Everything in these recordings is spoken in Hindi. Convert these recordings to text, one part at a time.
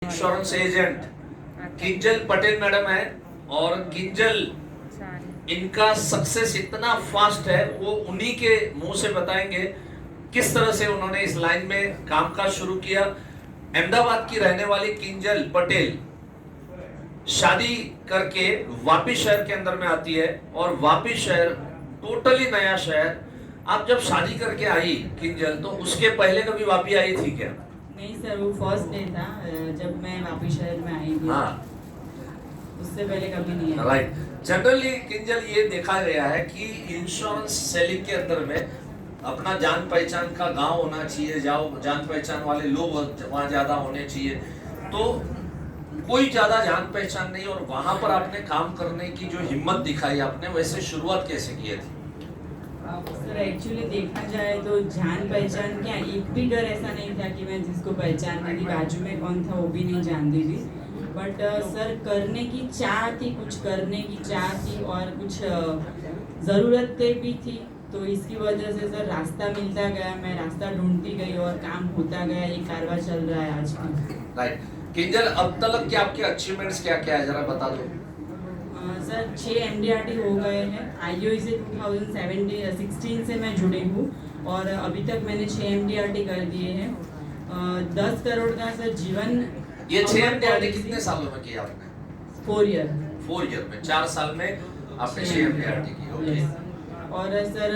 Insurance agent Kinjal Patel madam है और किंजल इनका सक्सेस इतना फास्ट है, वो उन्हीं के मुंह से बताएंगे किस तरह से उन्होंने इस लाइन में काम काज शुरू किया। अहमदाबाद की रहने वाली किंजल पटेल शादी करके वापी शहर के अंदर में आती है और वापी शहर टोटली नया शहर। आप जब शादी करके आई किंजल, तो उसके पहले कभी वापी आई थी क्या? नहीं सर, वो फर्स्ट डे था जब मैं वापी शहर में आई थी। हाँ, उससे पहले कभी नहीं आई। राइट। जनरली किंजल ये देखा गया है कि इंश्योरेंस सेलिंग के अंदर में अपना जान पहचान का गांव होना चाहिए, जाओ जान पहचान वाले लोग वहाँ ज्यादा होने चाहिए। तो कोई ज्यादा जान पहचान नहीं, और वहां पर आपने काम करने की जो हिम्मत दिखाई आपने, वैसे शुरुआत कैसे की थी? सर एक्चुअली देखा जाए तो जान पहचान क्या, एक भी घर ऐसा नहीं था कि मैं जिसको पहचान नहीं थी, बाजू में कौन था वो भी नहीं जानती थी। बट सर करने की चाह थी, कुछ करने की चाह थी और कुछ ज़रूरतें भी थी। तो इसकी वजह से सर रास्ता मिलता गया, मैं रास्ता ढूंढती गई और काम होता गया। ये कारवां चल रहा है आज भी। राइट। किंजल, अब तक के आपके अचीवमेंट्स क्या क्या है, जरा बता दो। सर 6 MDRT हो गए हैं। IOE से 2016 से मैं जुड़ी हूँ और अभी तक मैंने 6 MDRT कर दिए हैं। 10 करोड़ का सर जीवन। ये 6 MDRT कितने सालों में किया आपने? 4 ईयर। 4 ईयर में, 4 साल में आपने 6 MDRT की। ओके। और सर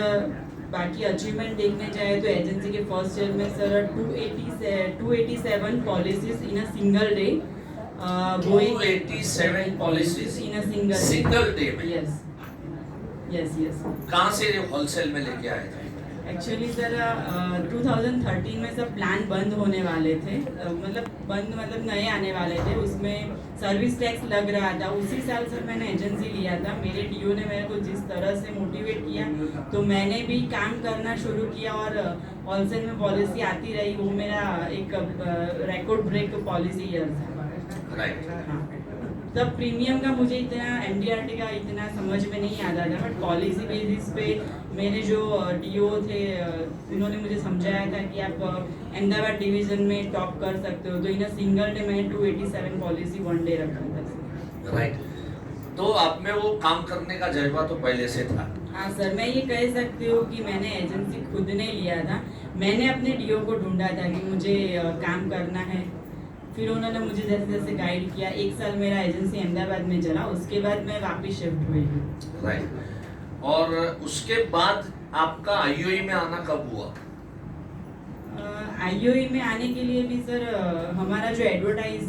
बाकी अचीवमेंट देखने जाए तो एजेंसी के फर्स्ट ईयर में sir 287 policies in a single day. 287 policies in a single day में? Yes yes yes. कहाँ से होलसेल में लेके आए थे? एक्चुअली सर 2013 में सब प्लान बंद होने वाले थे, मतलब नए आने वाले थे। उसमें सर्विस टैक्स लग रहा था। उसी साल सर मैंने एजेंसी लिया था। मेरे डीओ ने मेरे को जिस तरह से मोटिवेट किया तो मैंने भी काम करना शुरू किया और होलसेल में पॉलिसी आती रही। वो मेरा एक रिकॉर्ड ब्रेक पॉलिसी ईयर था। राइट। हाँ, तब प्रीमियम का मुझे इतना MDRT का इतना समझ में नहीं आता था, बट पॉलिसी बेसिस पे मेरे जो डीओ थे उन्होंने मुझे समझाया था कि आप अहमदाबाद डिवीजन में टॉप कर सकते हो। तो इन सिंगल डे मैंने 287 पॉलिसी 1 डे रखा था। राइट। तो आप में वो काम करने का जज्बा तो पहले से था? हाँ सर, मैं ये कह सकती हूँ कि मैंने एजेंसी खुद ने लिया था। मैंने अपने डीओ को ढूंढा था कि मुझे काम करना है। फिर उन्होंने मुझे जैसे जैसे गाइड किया। 1 साल मेरा एजेंसी अहमदाबाद में चला, उसके बाद मैं वापस शिफ्ट हुई हूँ। राइट। और उसके बाद आपका IOE में आना कब हुआ? IOE में आने के लिए भी सर हमारा जो एडवर्टाइज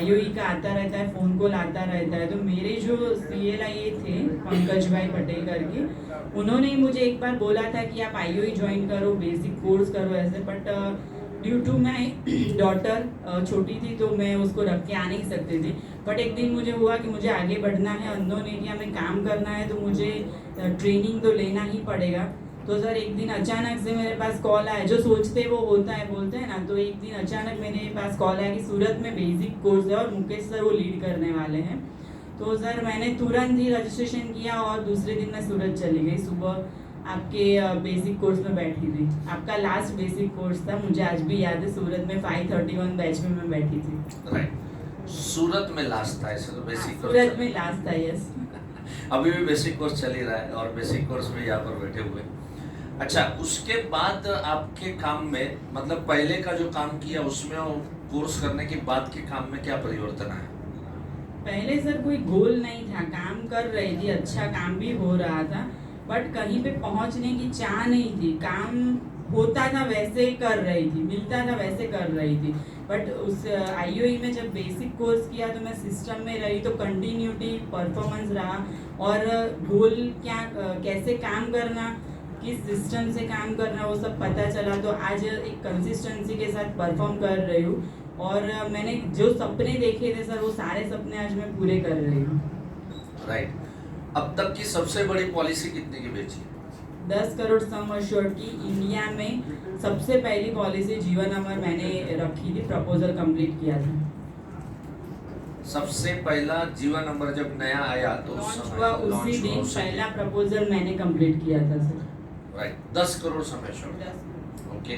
IOE का आता रहता है, फ़ोन कॉल आता रहता है। तो मेरे जो CLIA थे पंकज भाई पटेल करके, उन्होंने ही मुझे एक बार बोला था कि आप IOE ज्वाइन करो, बेसिक कोर्स करो ऐसे। But due to my daughter छोटी थी तो मैं उसको रख के आ नहीं सकती थी। बट एक दिन मुझे हुआ कि मुझे आगे बढ़ना है, अननोन एरिया में काम करना है, तो मुझे ट्रेनिंग तो लेना ही पड़ेगा। तो सर एक दिन अचानक से मेरे पास कॉल आया, जो सोचते वो होता है बोलते हैं ना। तो एक दिन अचानक मेरे पास कॉल आया कि सूरत में बेसिक कोर्स है और मुकेश सर वो लीड करने वाले हैं। तो सर मैंने तुरंत ही रजिस्ट्रेशन किया और दूसरे दिन मैं सूरत चली गई। सुबह आपके बेसिक कोर्स में बैठी थी। आपका लास्ट बेसिक कोर्स था, मुझे आज भी याद है। सूरत में 531 बैच में मैं बैठी थी। राइट। सूरत में लास्ट था ऐसे? तो बेसिक कोर्स सूरत में लास्ट था, यस। अभी भी बेसिक कोर्स चल ही रहा है और बेसिक कोर्स में यहाँ पर बैठे हुए। अच्छा, उसके बाद आपके काम में, मतलब पहले का जो काम किया उसमें और कोर्स करने के बाद के काम में क्या परिवर्तन आया? पहले सर कोई गोल नहीं था, काम कर रही थी, अच्छा काम भी हो रहा था, बट कहीं पे पहुंचने की चाह नहीं थी। काम होता था वैसे कर रही थी, मिलता था वैसे कर रही थी। बट उस IOE में जब बेसिक कोर्स किया तो मैं सिस्टम में रही, तो कंटिन्यूटी परफॉर्मेंस रहा और गोल क्या, कैसे काम करना, किस सिस्टम से काम करना, वो सब पता चला। तो आज एक कंसिस्टेंसी के साथ परफॉर्म कर रही हूँ और मैंने जो सपने देखे थे सर, वो सारे सपने आज मैं पूरे कर रही हूँ। राइट। अब तक की सबसे बड़ी पॉलिसी कितने की बेची? 10 करोड़ सम अश्योर्ड की। इंडिया में सबसे पहली पॉलिसी जीवन अमर मैंने रखी थी, प्रपोजल कंप्लीट किया था। सबसे पहला जीवन नंबर जब नया आया तो लॉन्च हुआ उसी दिन पहला प्रपोजल मैंने कंप्लीट किया था सर। राइट। 10 करोड़ समय शो। ओके।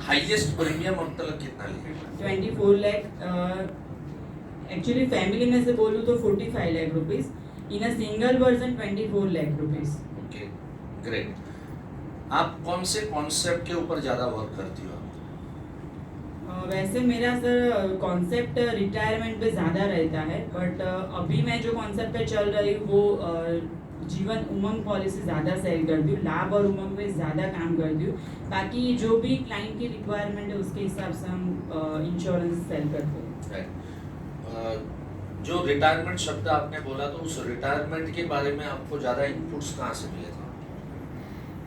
हाईएस्ट प्रीमियम अब तक कितना लिया? 24 लाख, एक्चुअली फैमिली में से बोलूँ तो 45 lakh rupees, in a single version 24 lakh rupees. Okay, great. आप कौन से कॉन्सेप्ट के ऊपर ज़्यादा वर्क करती हो? वैसे मेरा सर कॉन्सेप्ट रिटायरमेंट पे ज़्यादा रहता है, बट अभी मैं जो कॉन्सेप्ट पे चल रही हूँ वो जीवन उमंग पॉलिसी ज़्यादा सेल करती हूँ, लाभ और उमंग पे ज़्यादा काम करती हूँ। बाकी जो भी क्लाइंट की रिक्वायरमेंट है उसके हिसाब से हम इंश्योरेंस सेल करते हैं। जो रिटायरमेंट शब्द आपने बोला, तो उस रिटायरमेंट के बारे में आपको ज़्यादा इनपुट्स कहाँ से मिले थे?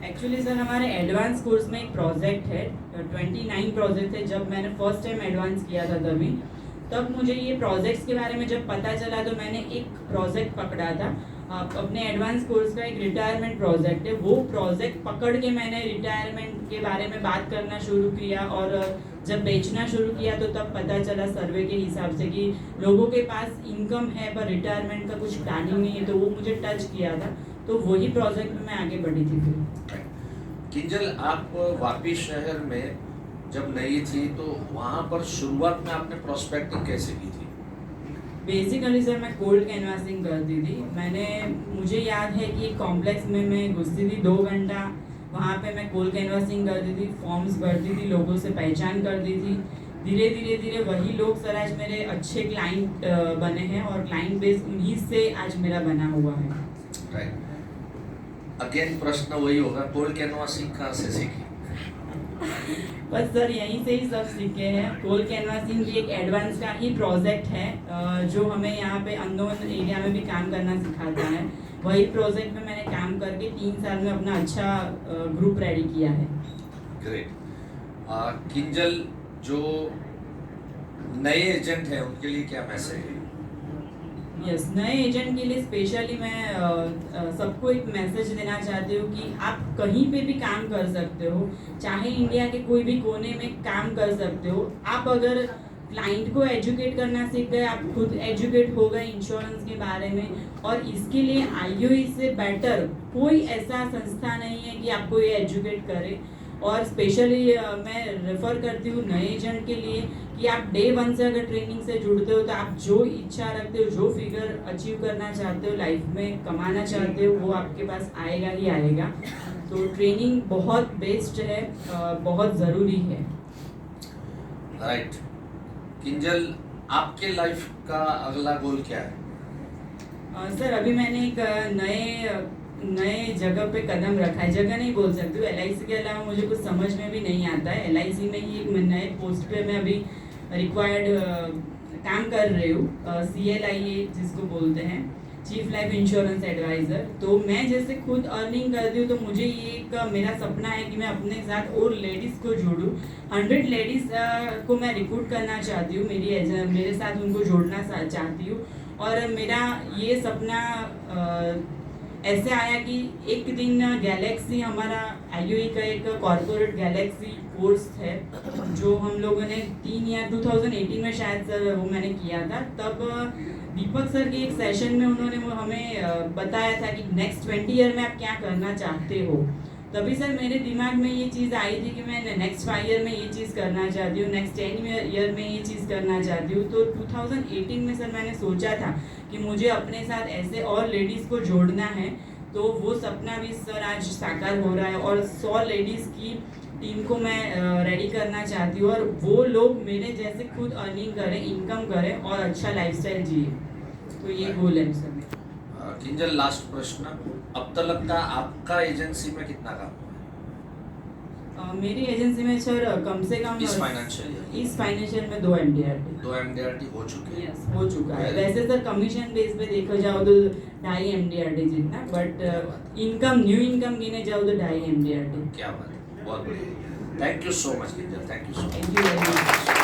एक्चुअली सर हमारे एडवांस कोर्स में एक प्रोजेक्ट है, 29 प्रोजेक्ट है। जब मैंने फर्स्ट टाइम एडवांस किया था तब मुझे ये प्रोजेक्ट्स के बारे में जब पता चला तो मैंने एक प्रोजेक्ट पकड़ा था अपने एडवांस कोर्स का, एक रिटायरमेंट प्रोजेक्ट है। वो प्रोजेक्ट पकड़ के मैंने रिटायरमेंट के बारे में बात करना शुरू किया, और जब बेचना शुरू किया तो तब पता चला सर्वे के हिसाब से कि लोगों के पास इनकम है पर रिटायरमेंट का कुछ प्लानिंग नहीं है, तो वो मुझे टच किया था। तो वही प्रोजेक्ट में मैं आगे बढ़ी थी फिर। किंजल, आप वापी शहर में जब नई थी तो वहाँ पर शुरुआत में आपने प्रोस्पेक्टिंग कैसे की थी? बेसिकली सर मैं कोल्ड कैनवासिंग करती थी। मुझे याद है कि एक कॉम्प्लेक्स में मैं घुसती थी 2 घंटा, वहाँ पे मैं कोल्ड कैनवासिंग करती थी, फॉर्म्स भरती थी, लोगों से पहचान करती थी। धीरे धीरे वही लोग सर आज मेरे अच्छे क्लाइंट बने हैं, और क्लाइंट बेस उन्हीं से आज मेरा बना हुआ है। राइट। अगेन प्रश्न वही होगा, कोल्ड कैनवासिंग कहाँ से सीखी? बस सर यहीं से ही सब सीखे हैं। कोल्ड कैनवासिंग भी एक एडवांस का ही प्रोजेक्ट है जो हमें यहाँ पे अननोन एरिया में भी काम करना सिखाता है। वही प्रोजेक्ट में मैंने काम करके 3 साल में अपना अच्छा ग्रुप रेडी किया है। ग्रेट। किंजल, जो नए एजेंट हैं उनके लिए क्या मैसेज है? यस, नए एजेंट के लिए स्पेशली मैं सबको एक मैसेज देना चाहती हूँ कि आप कहीं पे भी काम कर सकते हो, चाहे इंडिया के कोई भी कोने में काम कर सकते हो। आप अगर क्लाइंट को एजुकेट करना सीख गए, आप खुद एजुकेट हो गए इंश्योरेंस के बारे में, और इसके लिए आईओई से बेटर कोई ऐसा संस्था नहीं है कि आपको ये एजुकेट करे। और स्पेशली मैं रेफ़र करती हूँ नए एजेंट के लिए कि आप डे 1 से अगर ट्रेनिंग से जुड़ते हो तो आप जो इच्छा रखते हो, जो फिगर अचीव करना चाहते हो, लाइफ में कमाना चाहते हो, वो आपके पास आएगा ही आएगा। तो ट्रेनिंग बहुत बेस्ट है, बहुत ज़रूरी है। राइट। किंजल, आपके लाइफ का अगला गोल क्या है? सर अभी मैंने एक नए जगह पे कदम रखा है। जगह नहीं बोल सकती हूँ, LIC के अलावा मुझे कुछ समझ में भी नहीं आता है। LIC में ही एक नए पोस्ट पे मैं अभी रिक्वायर्ड काम कर रही हूँ, CLIA जिसको बोलते हैं, चीफ लाइफ इंश्योरेंस एडवाइज़र। तो मैं जैसे खुद अर्निंग करती हूँ तो मुझे ये एक मेरा सपना है कि मैं अपने साथ और लेडीज़ को जोड़ूँ। 100 लेडीज़ को मैं रिक्रूट करना चाहती हूँ, मेरे साथ उनको जोड़ना चाहती हूँ। और मेरा ये सपना ऐसे आया कि एक दिन गैलेक्सी, हमारा आईओई का एक कॉर्पोरेट गैलेक्सी कोर्स है जो हम लोगों ने 2018 में शायद सर वो मैंने किया था। तब दीपक सर के एक सेशन में उन्होंने हमें बताया था कि नेक्स्ट 20 ईयर में आप क्या करना चाहते हो। तभी सर मेरे दिमाग में ये चीज़ आई थी कि मैं नेक्स्ट 5 ईयर में ये चीज़ करना चाहती हूँ, नेक्स्ट 10 ईयर में ये चीज़ करना चाहती हूँ। तो 2018 में सर मैंने सोचा था कि मुझे अपने साथ ऐसे और लेडीज़ को जोड़ना है। तो वो सपना भी सर आज साकार हो रहा है, और 100 लेडीज़ की टीम को मैं रेडी करना चाहती हूँ, और वो लोग मेरे जैसे खुद अर्निंग करें, इनकम करें और अच्छा लाइफस्टाइल जिए। तो ये गोल है सर। किंजल, लास्ट प्रश्न, अब तक का आपका एजेंसी में कितना काम हुआ है? मेरी एजेंसी में सर कम से कम इस फाइनेंशियल में 2 MDRT। 2 MDRT हो चुके हैं? यस, हो चुका है। वैसे सर कमीशन बेस पे देखा जाओ तो 2.5 MDRT जितना, बट इनकम, न्यू इनकम गिने जाओ तो 2.5 MDRT। क्या बात है, बहुत बढ़िया। Thank you so much Kinjal, thank you so much. Thank you very much.